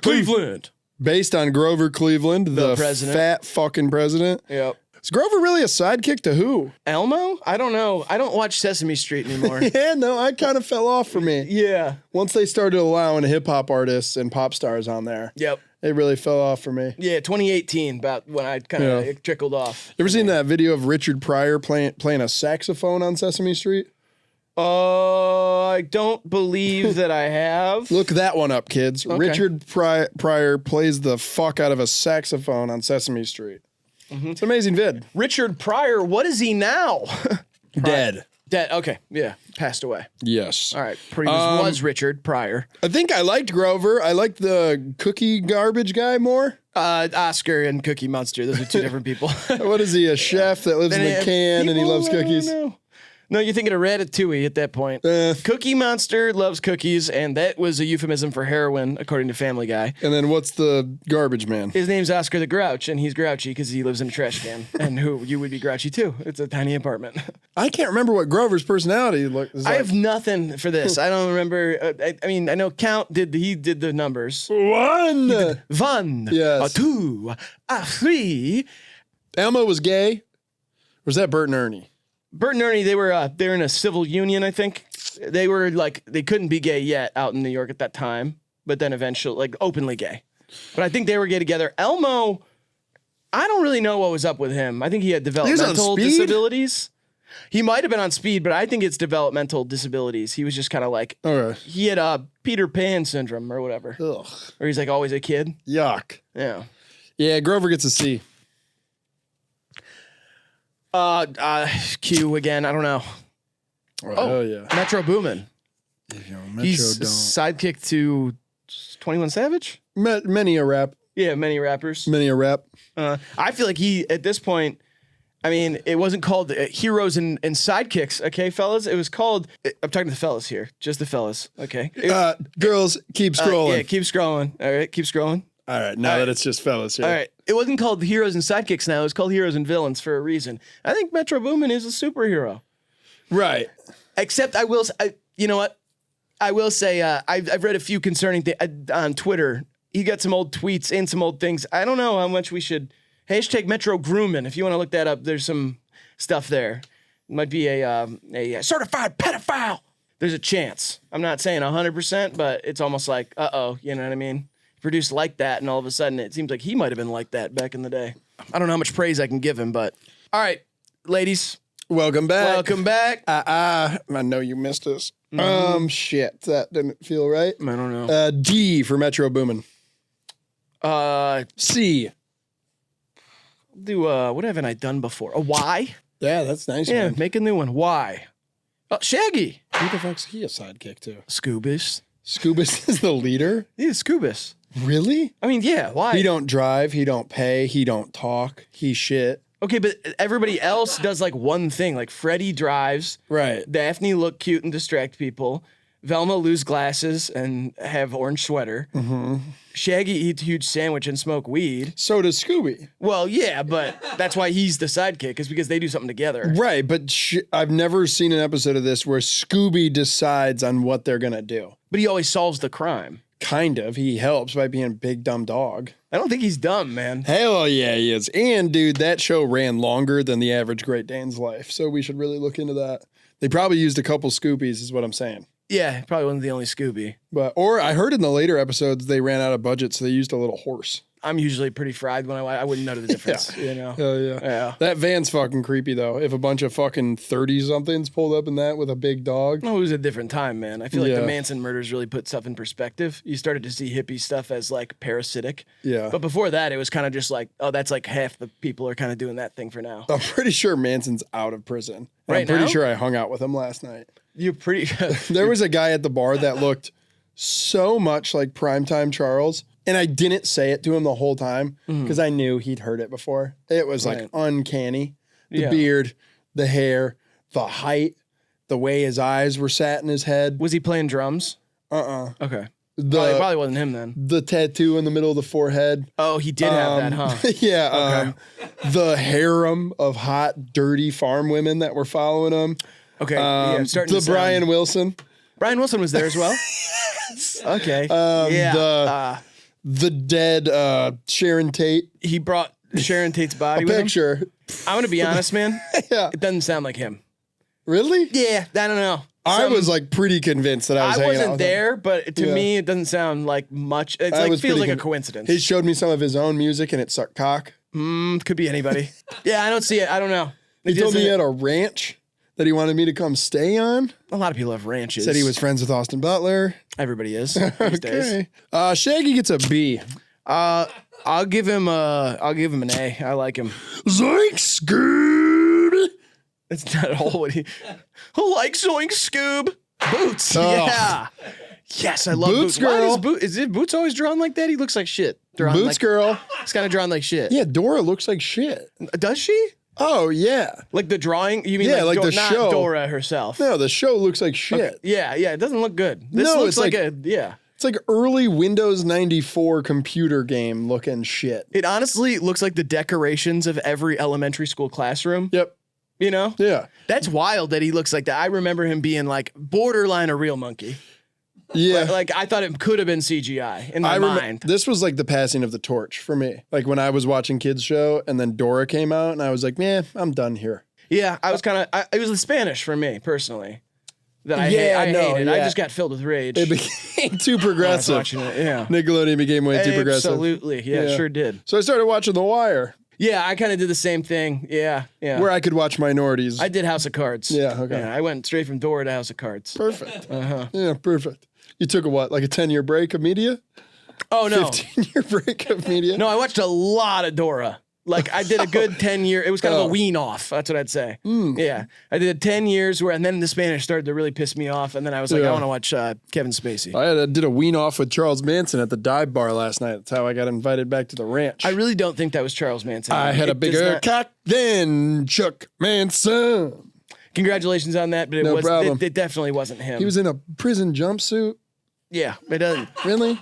Cleveland. Based on Grover Cleveland, the president. fat fucking president. Yep. Is Grover really a sidekick to who? Elmo? I don't know. I don't watch Sesame Street anymore. Yeah, no, I kind of fell off for me. Yeah. Once they started allowing hip-hop artists and pop stars on there, Yep. it really fell off for me. Yeah, 2018, about when I kind of it trickled off. You ever seen that video of Richard Pryor playing a saxophone on Sesame Street? I don't believe that I have. Look that one up, kids. Okay. Richard Pryor plays the fuck out of a saxophone on Sesame Street. Mm-hmm. It's an amazing vid. Richard Pryor, what is he now? Dead. Dead. Okay. Yeah. Passed away. Yes. All right. Pretty much was Richard Pryor. I think I liked Grover. I liked the cookie garbage guy more. Oscar and Cookie Monster. Those are two different people. What is he? A chef that lives in a can and he loves cookies? No, you're thinking of Ratatouille at that point. Cookie Monster loves cookies, and that was a euphemism for heroin, according to Family Guy. And then what's the garbage man? His name's Oscar the Grouch, and he's grouchy because he lives in a trash can. And you would be grouchy too. It's a tiny apartment. I can't remember what Grover's personality is like. I have nothing for this. I don't remember. I mean, I know Count did the numbers. One. Yes. A 2, a 3. Elmo was gay. Or was that Bert and Ernie? Bert and Ernie, they were in a civil union, I think. They were like, they couldn't be gay yet out in New York at that time, but then eventually, like, openly gay. But I think they were gay together. Elmo, I don't really know what was up with him. I think he had developmental disabilities. He might have been on speed, but I think it's developmental disabilities. He was just kind of like, he had Peter Pan syndrome or whatever. Ugh. Or he's like always a kid. Yuck. Yeah. Yeah, Grover gets a C. Q again. I don't know. Oh yeah. Metro Boomin. Metro He's sidekick to 21 Savage. Many a rap. Yeah, many rappers. Many a rap. I feel like he at this point. I mean, it wasn't called Heroes and Sidekicks, okay, fellas? It was called. I'm talking to the fellas here, just the fellas, okay. Girls, keep scrolling. Yeah, keep scrolling. All right, keep scrolling. All right, now that it's just fellas here. All right. It wasn't called Heroes and Sidekicks now. It was called Heroes and Villains for a reason. I think Metro Boomin is a superhero. Right. Except you know what? I will say I've read a few concerning things on Twitter. He got some old tweets and some old things. I don't know how much we should... Hashtag Metro Groomin'. If you want to look that up, there's some stuff there. It might be a certified pedophile. There's a chance. I'm not saying 100%, but it's almost like, uh-oh, you know what I mean? Produced like that, and all of a sudden it seems like he might have been like that back in the day. I don't know how much praise I can give him, but all right, ladies. Welcome back. Welcome back. I know you missed us. Shit, that didn't feel right. I don't know. D for Metro Boomin. C. Do what haven't I done before? A Y? Yeah, that's nice. Yeah, man. make a new one. Y. Oh, Shaggy. Who the fuck's he a sidekick to? Scoobus. Scoobus is the leader? Yeah, Scoobus. Really? I mean, yeah, why? He don't drive, he don't pay, he don't talk, he shit. Okay, but everybody else does like one thing. Like Freddie drives. Right. Daphne look cute and distract people. Velma lose glasses and have orange sweater. Mm-hmm. Shaggy eats a huge sandwich and smoke weed. So does Scooby. Well, yeah, but that's why he's the sidekick, is because they do something together. Right, but I've never seen an episode of this where Scooby decides on what they're gonna do. But he always solves the crime. Kind of. He helps by being a big dumb dog. I don't think he's dumb, man. Hell yeah, he is. And dude, that show ran longer than the average Great Dane's life, so we should really look into that. They probably used a couple Scoobies, is what I'm saying. Yeah, probably wasn't the only Scooby. Or I heard in the later episodes they ran out of budget, so they used a little horse. I'm usually pretty fried when I wouldn't know the difference. Yeah. You know? Hell yeah. Yeah. That van's fucking creepy though. If a bunch of fucking 30-somethings pulled up in that with a big dog. Oh, it was a different time, man. I feel like Yeah. the Manson murders really put stuff in perspective. You started to see hippie stuff as like parasitic. Yeah. But before that, it was kind of just like, oh, that's like half the people are kind of doing that thing for now. I'm pretty sure Manson's out of prison. Right I'm pretty now? sure I hung out with him last night. You're pretty. There was a guy at the bar that looked so much like Primetime Charles, And I didn't say it to him the whole time because I knew he'd heard it before. It was like uncanny. The beard, the hair, the height, the way his eyes were sat in his head. Was he playing drums? Okay. Probably wasn't him then. The tattoo in the middle of the forehead. Oh, he did have that, huh? Yeah. The harem of hot, dirty farm women that were following him. Okay. The Brian Wilson. Brian Wilson was there as well? Okay. The dead Sharon Tate. He brought Sharon Tate's body A with picture. him? I'm going to be honest, man. Yeah. It doesn't sound like him. Really? Yeah, I don't know. I was like pretty convinced that I was hanging out with wasn't there, but to me, it doesn't sound like much. It like, feels like a coincidence. He showed me some of his own music and it sucked cock. Could be anybody. Yeah, I don't see it. I don't know. He told me he had a ranch that he wanted me to come stay on. A lot of people have ranches. Said he was friends with Austin Butler. Everybody is these days. Shaggy gets a B. I'll give him an A. I like him. Zoink Scoob. That's not at all what he like. Zoink Scoob. Boots. Oh. Yeah. Yes, I love Boots. Girl. Why is Boots always drawn like that? He looks like shit. Boots girl. He's kind of drawn like shit. Yeah, Dora looks like shit. Does she? Oh, yeah. Like the drawing? You mean like the not show. Dora herself? No, the show looks like shit. Okay. Yeah, it doesn't look good. This looks like a. It's like early Windows 94 computer game looking shit. It honestly looks like the decorations of every elementary school classroom. Yep. You know? Yeah. That's wild that he looks like that. I remember him being like borderline a real monkey. Yeah. Like I thought it could have been CGI in my mind. This was like the passing of the torch for me. Like when I was watching kids show and then Dora came out and I was like, man, I'm done here. Yeah, I was it was the Spanish for me personally. That I hated. I just got filled with rage. It became too progressive. I was watching it, yeah. Nickelodeon became way too progressive. Absolutely. Yeah, it sure did. So I started watching The Wire. Yeah, I kind of did the same thing. Yeah. Where I could watch minorities. I did House of Cards. Yeah, okay. Yeah, I went straight from Dora to House of Cards. Perfect. Yeah, perfect. You took like a 10-year break of media? Oh, no. 15-year break of media? No, I watched a lot of Dora. Like I did a good 10-year. It was kind of a wean off. That's what I'd say. Yeah, I did 10 years and then the Spanish started to really piss me off, and then I was like, I want to watch Kevin Spacey. I did a wean off with Charles Manson at the dive bar last night. That's how I got invited back to the ranch. I really don't think that was Charles Manson. I had a bigger cock than Chuck Manson. Congratulations on that, but it definitely wasn't him. He was in a prison jumpsuit. Yeah, it doesn't. Really?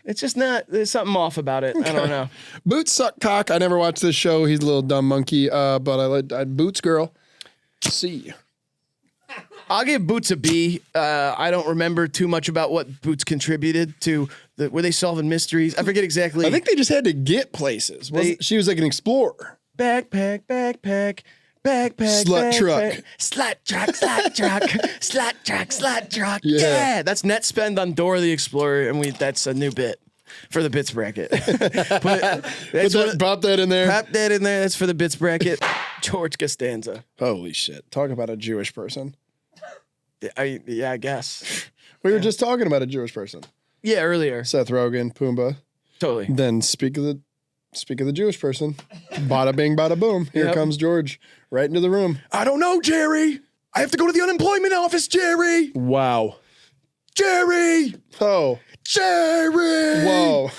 It's just not. There's something off about it. Okay. I don't know. Boots suck cock. I never watched this show. He's a little dumb monkey. But I Boots girl. C. I'll give Boots a B. I don't remember too much about what Boots contributed to. Were they solving mysteries? I forget exactly. I think they just had to get places. She was like an explorer. Backpack. Slut truck. Slut truck. Yeah. That's net spend on Dora the Explorer, and that's a new bit for the bits bracket. Pop that in there. Pop that in there. That's for the bits bracket. George Costanza. Holy shit. Talk about a Jewish person. I guess. We were just talking about a Jewish person. Yeah, earlier. Seth Rogen, Pumbaa. Totally. Then speak of the Jewish person. Bada bing, bada boom. Here comes George right into the room. I don't know, Jerry. I have to go to the unemployment office, Jerry. Wow. Jerry. Oh. Jerry. Whoa.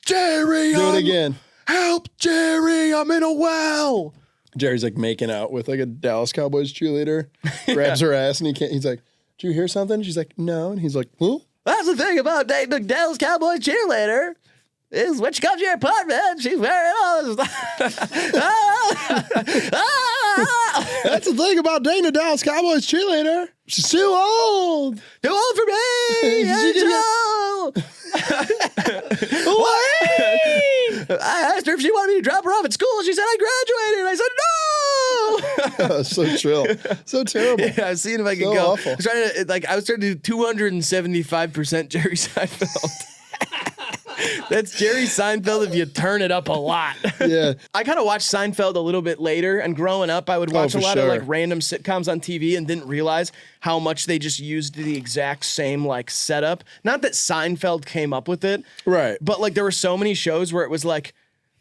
Jerry. Do it again. Help, Jerry. I'm in a well. Jerry's like making out with like a Dallas Cowboys cheerleader. Grabs her ass and he's like, "Did you hear something?" She's like, "No." And he's like, "Huh?" That's the thing about dating the Dallas Cowboys cheerleader. Is when she comes to your apartment, she's wearing all this. That's the thing about dating a Dallas Cowboys cheerleader. She's too old. Too old for me. I asked her if she wanted me to drop her off at school. She said I graduated. I said no. So trill. So terrible. Yeah, I was seeing if I could go. Awful. I was trying to do 275% Jerry Seinfeld. That's Jerry Seinfeld if you turn it up a lot. Yeah. I kind of watched Seinfeld a little bit later, and growing up, I would watch a lot of like random sitcoms on TV and didn't realize how much they just used the exact same like setup. Not that Seinfeld came up with it. Right. But like there were so many shows where it was like,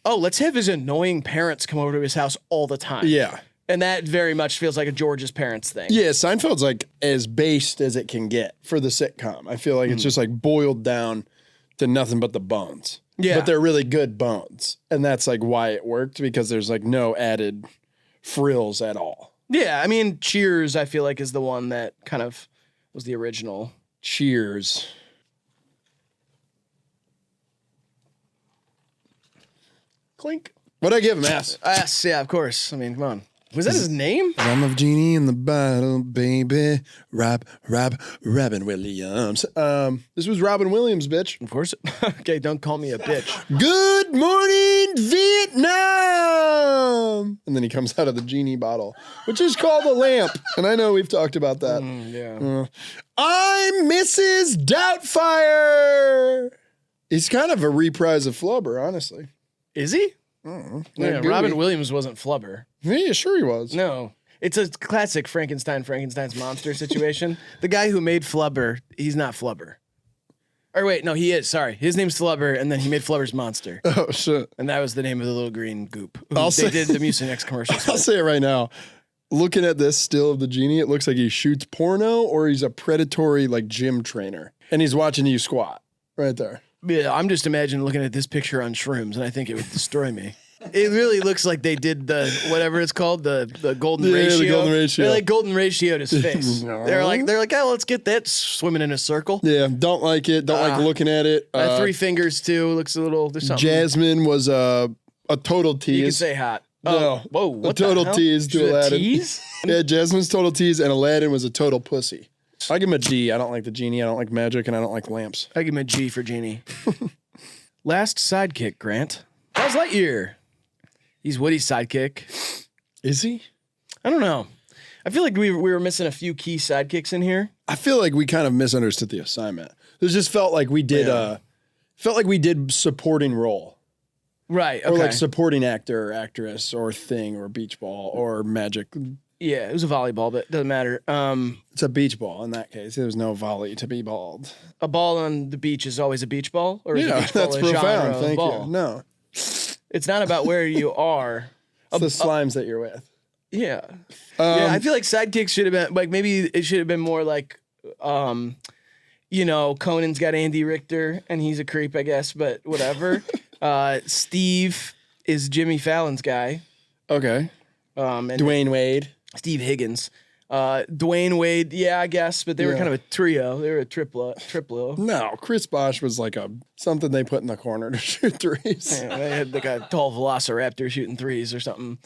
oh, let's have his annoying parents come over to his house all the time. Yeah. And that very much feels like a George's parents thing. Yeah, Seinfeld's like as based as it can get for the sitcom. I feel like it's just like boiled down to nothing but the bones. Yeah. But they're really good bones. And that's like why it worked, because there's like no added frills at all. Yeah, I mean, Cheers, I feel like, is the one that kind of was the original. Cheers. Clink. What'd I give him, ass? Ass, yeah, of course. I mean, come on. Was that his name? I'm of Genie in the bottle, baby. Robin Williams. This was Robin Williams, bitch. Of course. Okay, don't call me a bitch. Good morning, Vietnam. And then he comes out of the Genie bottle, which is called a lamp. And I know we've talked about that. Yeah. I'm Mrs. Doubtfire. He's kind of a reprise of Flubber, honestly. Is he? Yeah, Gooey. Robin Williams wasn't Flubber. Yeah, sure he was. No. It's a classic Frankenstein's monster situation. The guy who made Flubber, he's not Flubber. Or wait, no, he is. Sorry. His name's Flubber, and then he made Flubber's Monster. Oh, shit. And that was the name of the little green goop. I'll They say- did the Mucinex commercials. I'll say it right now. Looking at this still of the Genie, it looks like he shoots porno or he's a predatory like gym trainer. And he's watching you squat right there. Yeah, I'm just imagining looking at this picture on shrooms, and I think it would destroy me. It really looks like they did the whatever it's called, the golden ratio. the golden ratio. They like golden ratioed his face. They're like, oh, let's get that swimming in a circle. Yeah, don't like it. Don't like looking at it. Three fingers too. Looks a little. There's something. Jasmine was a total tease. You can say hot. No, Oh, whoa! What a total the hell? tease to Should I Aladdin. Tease? Yeah, Jasmine's total tease, and Aladdin was a total pussy. I give him a D. I don't like the Genie. I don't like magic, and I don't like lamps. I give him a G for Genie. Last sidekick, Grant. How's Lightyear? He's Woody's sidekick. Is he? I don't know. I feel like we were missing a few key sidekicks in here. I feel like we kind of misunderstood the assignment. It just felt like we did supporting role. Right. Or Okay. like supporting actor or actress or thing or beach ball or magic. Yeah, it was a volleyball, but it doesn't matter. It's a beach ball in that case. There's no volley to be balled. A ball on the beach is always a beach ball, or is a Yeah, beach ball that's a genre profound. of Thank ball? you. No, It's not about where you are. it's the slimes that you're with. Yeah. Yeah, I feel like sidekicks should have been like maybe it should have been more like Conan's got Andy Richter and he's a creep, I guess, but whatever. Steve is Jimmy Fallon's guy. Okay. And Dwayne Wade. Steve Higgins. Dwayne Wade, yeah, I guess, but they were kind of a trio. They were a triplo. No, Chris Bosh was like something they put in the corner to shoot threes. Yeah, they had like a tall velociraptor shooting threes or something.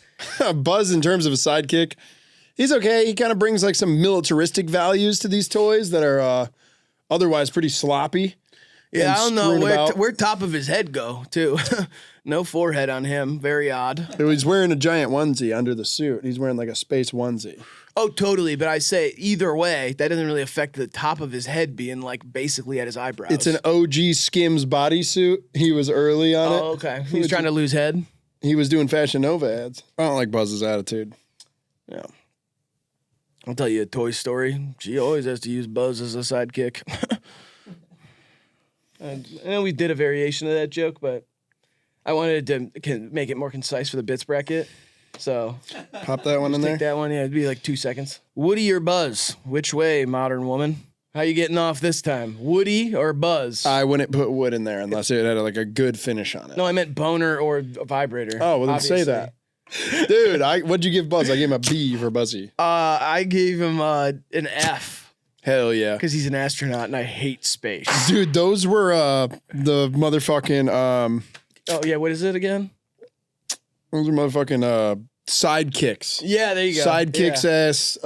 Buzz, in terms of a sidekick, he's okay. He kind of brings like some militaristic values to these toys that are otherwise pretty sloppy. Yeah, I don't know strewn about. where top of his head go too. No forehead on him. Very odd. He's wearing a giant onesie under the suit. He's wearing like a space onesie. Oh, totally. But I say either way, that doesn't really affect the top of his head being like basically at his eyebrows. It's an OG Skims bodysuit. He was early on it. Oh, okay. He's trying to lose head. He was doing Fashion Nova ads. I don't like Buzz's attitude. Yeah. I'll tell you a toy story. She always has to use Buzz as a sidekick. And we did a variation of that joke, but I wanted to make it more concise for the bits bracket. So Pop that one in there. take that one. Yeah, it'd be like 2 seconds. Woody or Buzz? Which way, modern woman? How you getting off this time? Woody or Buzz? I wouldn't put wood in there unless it had like a good finish on it. No, I meant boner or a vibrator. Oh, well then say obviously. that. Dude, what'd you give Buzz? I gave him a B for Buzzy. I gave him an F Hell yeah. because he's an astronaut and I hate space. Dude, those were the motherfucking Oh yeah, what is it again? those are motherfucking sidekicks. Yeah, there you go. Sidekicks ass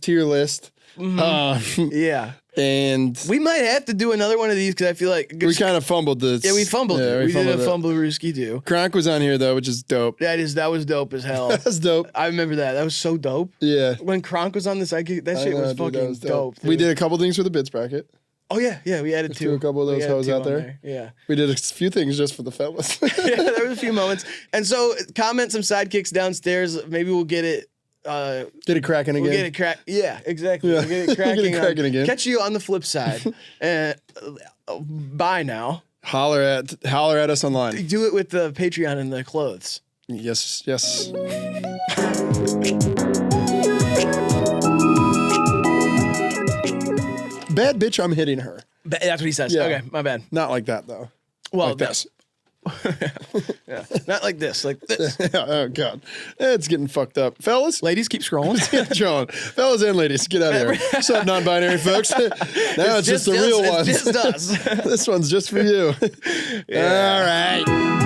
tier list. Yeah. And We might have to do another one of these because I feel like we kind of fumbled this. yeah, we fumbled it. We did a it. fumble rooski too. Cronk was on here though, which is dope. That was dope as hell. That's dope. I remember that. That was so dope. Yeah. When Cronk was on the sidekick, that shit I know, was dude, that fucking was dope. We dude. did a couple things for the bits bracket. Oh yeah, we added two. threw a couple of those We added hoes two out on there. Yeah. We did a few things just for the fellas. Yeah, there was a few moments. And so comment some sidekicks downstairs. Maybe we'll get it. Get it cracking again. We'll get it crack. Yeah, exactly. Yeah. We'll get it cracking, Get it cracking again. Catch you on the flip side. Bye now. Holler at us online. Do it with the Patreon and the clothes. Yes, yes. Bad bitch, I'm hitting her. That's what he says. Yeah. Okay, my bad. Not like that though. Well, Like this. yeah. Not like this. Like this. Oh god, it's getting fucked up, fellas. Ladies, keep scrolling. John, fellas and ladies, get out of here. What's up, non-binary folks? Now it's just the real ones. It's just us. This one's just for you. All right.